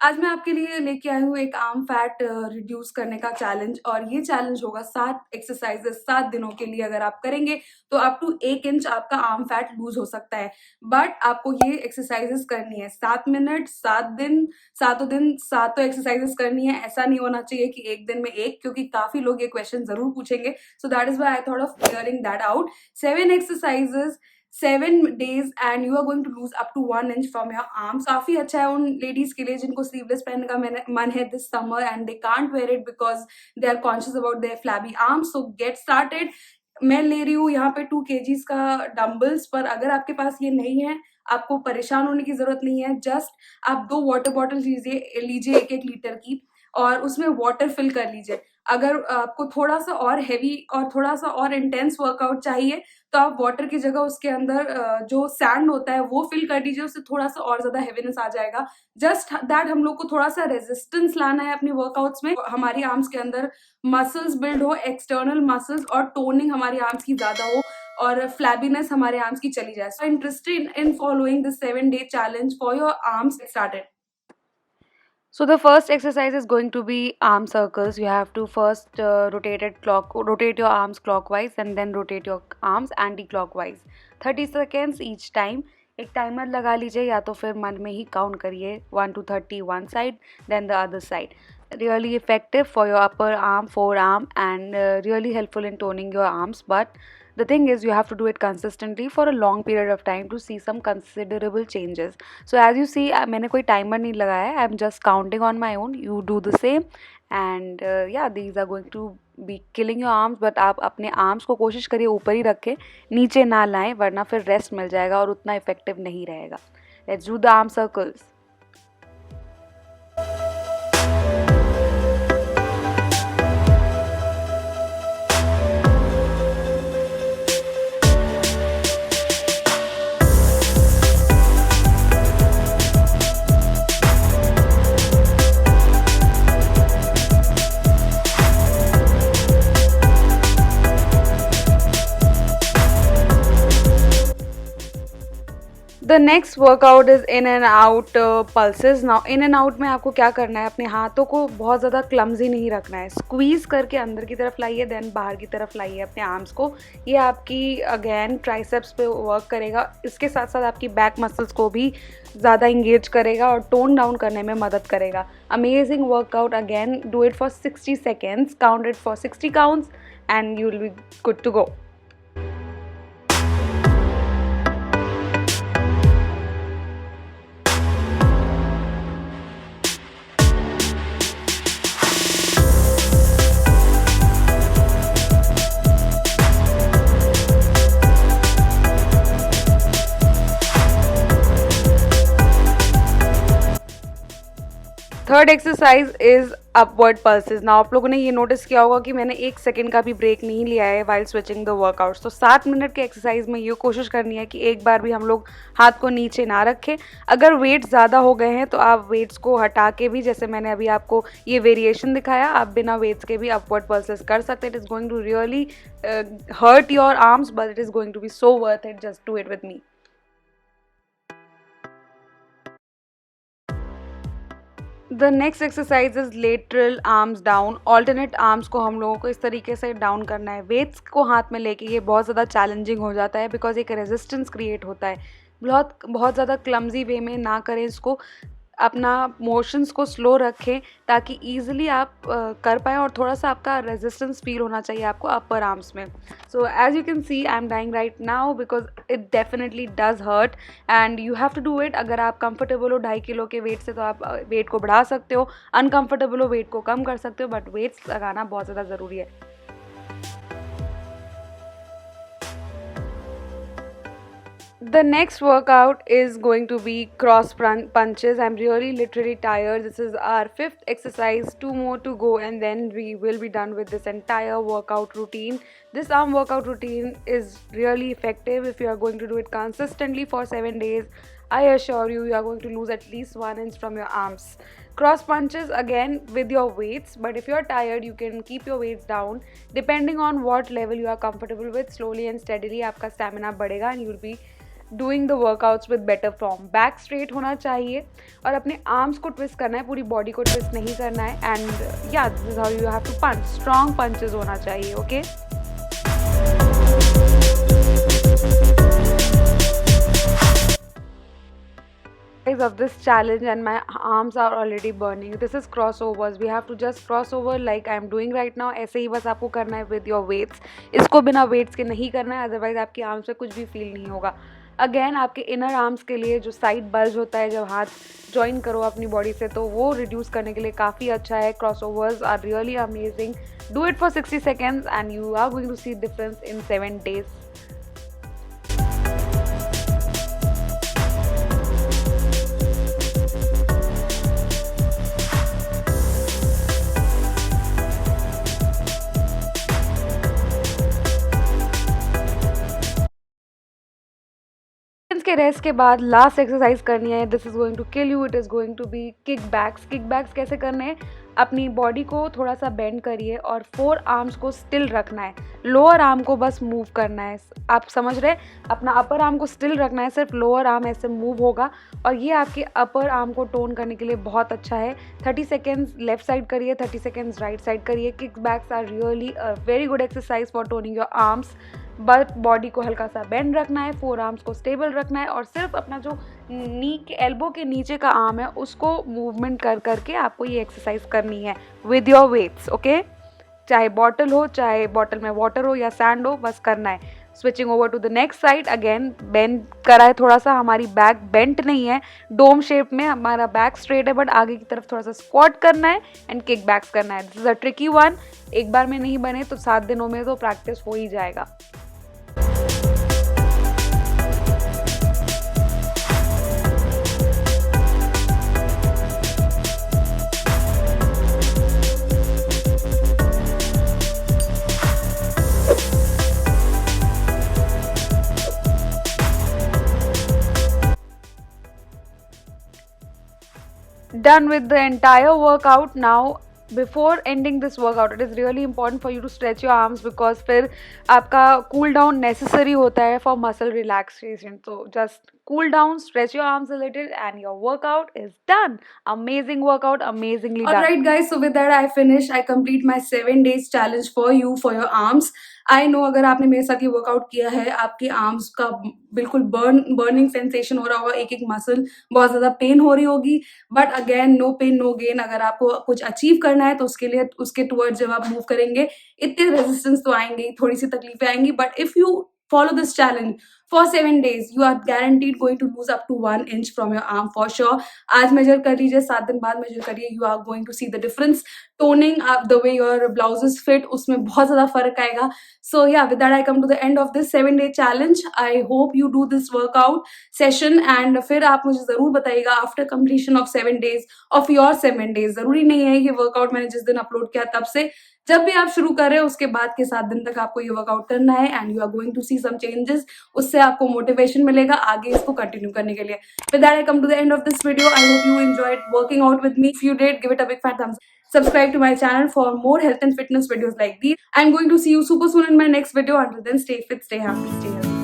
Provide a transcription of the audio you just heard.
आज मैं आपके लिए लेके आई हूँ एक आर्म फैट रिड्यूस करने का चैलेंज। और ये चैलेंज होगा 7 एक्सरसाइजेस 7 दिनों के लिए। अगर आप करेंगे तो अप टू 1 इंच आपका आर्म फैट लूज हो सकता है। बट आपको ये एक्सरसाइजेस करनी है 7 मिनट 7 दिन, सातों दिन सातों एक्सरसाइजेस करनी है। ऐसा नहीं होना चाहिए कि एक दिन में एक, क्योंकि काफी लोग ये क्वेश्चन जरूर पूछेंगे। So that is why I thought of clearing that out. 7 exercises 7 days and you are going to lose up to 1 inch from your arms। काफी अच्छा है उन लेडीज के लिए जिनको स्लीवलेस पहनने का मन है this summer and they can't wear it because they are conscious about their flabby arms. So get started. मैं ले रही हूँ यहाँ पे 2 kgs का डम्बल्स। पर अगर आपके पास ये नहीं है, आपको परेशान होने की जरूरत नहीं है। जस्ट आप 2 वाटर बॉटल लीजिए 1-1 लीटर की, और उसमें वाटर फिल कर लीजिए। अगर आपको थोड़ा सा और हैवी और थोड़ा सा और इंटेंस वर्कआउट चाहिए तो आप वाटर की जगह उसके अंदर जो सैंड होता है वो फिल कर दीजिए। उससे थोड़ा सा और ज्यादा हेवीनेस आ जाएगा। जस्ट दैट हम लोग को थोड़ा सा रेजिस्टेंस लाना है अपनी वर्कआउट्स में। हमारी आर्म्स के अंदर मसल्स बिल्ड हो, एक्सटर्नल मसल्स, और टोनिंग हमारी आर्म्स की ज्यादा हो, और फ्लैबीनेस हमारे आर्म्स की चली जाए। So interested in following this 7-day challenge for your arms, get started। So the first exercise is going to be arm circles. You have to first rotate your arms clockwise and then rotate your arms anti-clockwise. 30 seconds each time. एक timer लगा लीजिए या तो फिर मन में ही count करिए 1 to 30 one side then the other side. Really effective for your upper arm, forearm, and really helpful in toning your arms. But the thing is, you have to do it consistently for a long period of time to see some considerable changes. So as you see, मैंने कोई timer नहीं लगाया है. I'm just counting on my own. You do the same, and yeah, these are going to be killing your arms. But आप अपने arms को कोशिश करिए ऊपर ही रखें, नीचे ना लाएं, वरना फिर रेस्ट मिल जाएगा और उतना इफेक्टिव नहीं रहेगा. Let's do the arm circles. The next workout is in and out pulses. Now in and out में आपको क्या करना है, अपने हाथों को बहुत ज़्यादा क्लमजी नहीं रखना है. स्क्वीज़ करके अंदर की तरफ लाइए, देन बाहर की तरफ लाइए अपने आर्म्स को. ये आपकी अगेन ट्राइसेप्स पे वर्क करेगा. इसके साथ साथ आपकी बैक मसल्स को भी ज़्यादा इंगेज करेगा और टोन डाउन करने में मदद करेगा. Amazing workout. Again do it for 60 seconds. Count it for 60 counts and you will be good to go. Third exercise is upward pulses. ना आप लोगों ने ये नोटिस किया होगा कि मैंने 1 सेकेंड का भी ब्रेक नहीं लिया है वाइल स्विचिंग द वर्कआउट्स. तो 7 मिनट के एक्सरसाइज में ये कोशिश करनी है कि एक बार भी हम लोग हाथ को नीचे ना रखें. अगर वेट्स ज़्यादा हो गए हैं तो आप वेट्स को हटा के भी, जैसे मैंने अभी आपको ये वेरिएशन दिखाया, आप बिना वेट्स के भी अपवर्ड पल्सेस कर सकते हैं. It is going to really hurt your arms, but it is going to be so worth it. Just do it with me. The next exercise is lateral arms down. Alternate arms को हम लोगों को इस तरीके से down करना है. Weights को हाथ में लेके ये बहुत ज़्यादा चैलेंजिंग हो जाता है बिकॉज एक रेजिस्टेंस क्रिएट होता है. बहुत ज़्यादा क्लमजी वे में ना करें इसको. अपना मोशंस को स्लो रखें ताकि ईजिली आप कर पाएँ, और थोड़ा सा आपका रेजिस्टेंस फील होना चाहिए आपको अपर आर्म्स में. So as you can see I am dying right now because it definitely does hurt and you have to do it. अगर आप कंफर्टेबल हो 2.5 किलो के वेट से तो आप वेट को बढ़ा सकते हो. अनकंफर्टेबल हो वेट को कम कर सकते हो, बट वेट्स लगाना बहुत ज़्यादा ज़रूरी है. The next workout is going to be cross punches. I'm really literally tired. This is our 5th exercise, 2 more to go, and then we will be done with this entire workout routine. This arm workout routine is really effective if you are going to do it consistently for 7 days. I assure you, you are going to lose at least 1 inch from your arms. Cross punches again with your weights, but if you are tired, you can keep your weights down. Depending on what level you are comfortable with, slowly and steadily आपका stamina बढ़ेगा and you will be doing the workouts with better form. Back straight होना चाहिए और अपने arms को twist करना है, पूरी बॉडी को ट्विस्ट नहीं करना है। एंड या this is how you have to punch, strong punches होना चाहिए। Okay of this challenge, and my arms are already burning. This is crossovers. We have to just cross over like I am doing right now. ऐसे ही बस आपको करना है with your weights. इसको बिना weights के नहीं करना है, अदरवाइज आपकी आर्म्स में कुछ भी फील नहीं होगा। अगेन आपके इनर आर्म्स के लिए जो साइड बल्ज होता है जब हाथ ज्वाइन करो अपनी बॉडी से, तो वो रिड्यूस करने के लिए काफ़ी अच्छा है। Crossovers are really amazing. Do it for 60 seconds and you are going to see difference in 7 days. के रेस्ट के बाद लास्ट एक्सरसाइज करनी है। This is going to kill you, it is going to be kickbacks. Kickbacks कैसे करने हैं? अपनी body को थोड़ा सा बेंड करिए और 4 आर्म्स को स्टिल रखना है, लोअर आर्म को बस मूव करना है। आप समझ रहे हैं? अपना अपर आर्म को स्टिल रखना है, सिर्फ लोअर आर्म ऐसे मूव होगा और ये आपके अपर आर्म को टोन करने के लिए बहुत अच्छा है। 30 seconds लेफ्ट साइड करिए, 30 seconds राइट साइड करिए। Kickbacks are really a very good exercise for toning your arms. But body को हल्का सा बेंड रखना है, 4 आर्म्स को स्टेबल रखना है और सिर्फ अपना जो नी के एल्बो के नीचे का आर्म है उसको मूवमेंट कर करके आपको ये एक्सरसाइज करनी है विद योर वेट्स। ओके, चाहे बॉटल हो, चाहे बॉटल में वाटर हो या सैंड हो, बस करना है। Switching over to the next side, again bend करा है थोड़ा सा, हमारी बैक बेंट नहीं है, डोम शेप में हमारा बैक स्ट्रेट है, बट आगे की तरफ थोड़ा सा स्क्वाट करना है एंड किक बैक्स करना है। This is a tricky one. एक बार में नहीं बने तो 7 दिनों में तो प्रैक्टिस हो ही जाएगा। Done with the entire workout. Now before ending this workout, it is really important for you to stretch your arms because फिर आपका cool down necessary होता है for muscle relaxation. So just cool down, stretch your arms a little and your workout is done. Amazing workout, amazingly done. Alright guys, so with that I finish. I complete my 7 days challenge for you for your arms. I know अगर आपने मेरे साथ ये workout किया है, आपके arms का बिल्कुल बर्निंग सेंसेशन हो रहा होगा, एक एक मसल बहुत ज़्यादा पेन हो रही होगी, but again no pain no gain. अगर आपको कुछ अचीव करना है तो उसके लिए उसके टुवर्ड्स जब आप मूव करेंगे इतने रेजिस्टेंस तो आएंगे, थोड़ी सी तकलीफें आएंगी, but if you follow this challenge for 7 days you are guaranteed going to lose up to 1 inch from your arm for sure. आज measure कर लीजिए, 7 दिन बाद measure करिए, you are going to see the difference. Toning up the way your blouses fit, उसमें बहुत ज़्यादा फर्क आएगा. So yeah, with that I come to the end of this 7-day challenge. I hope you do this workout session and फिर आप मुझे ज़रूर बताइएगा after completion of 7 days of your 7 days. ज़रूरी नहीं है ये workout मैंने जिस दिन upload किया तब से, जब भी आप शुरू कर रहे हो उसके बाद के 7 दिन तक आपको ये वर्कआउट करना है and you are going to see some changes. उससे आपको मोटिवेशन मिलेगा आगे इसको कंटिन्यू करने के लिए. With that I come to the end of this video. I hope you enjoyed working out with me. If you did, give it a big fat thumbs. Subscribe to my channel for more health and fitness videos like these. I'm going to see you super soon in my next video. Until then, stay fit, stay happy, stay healthy.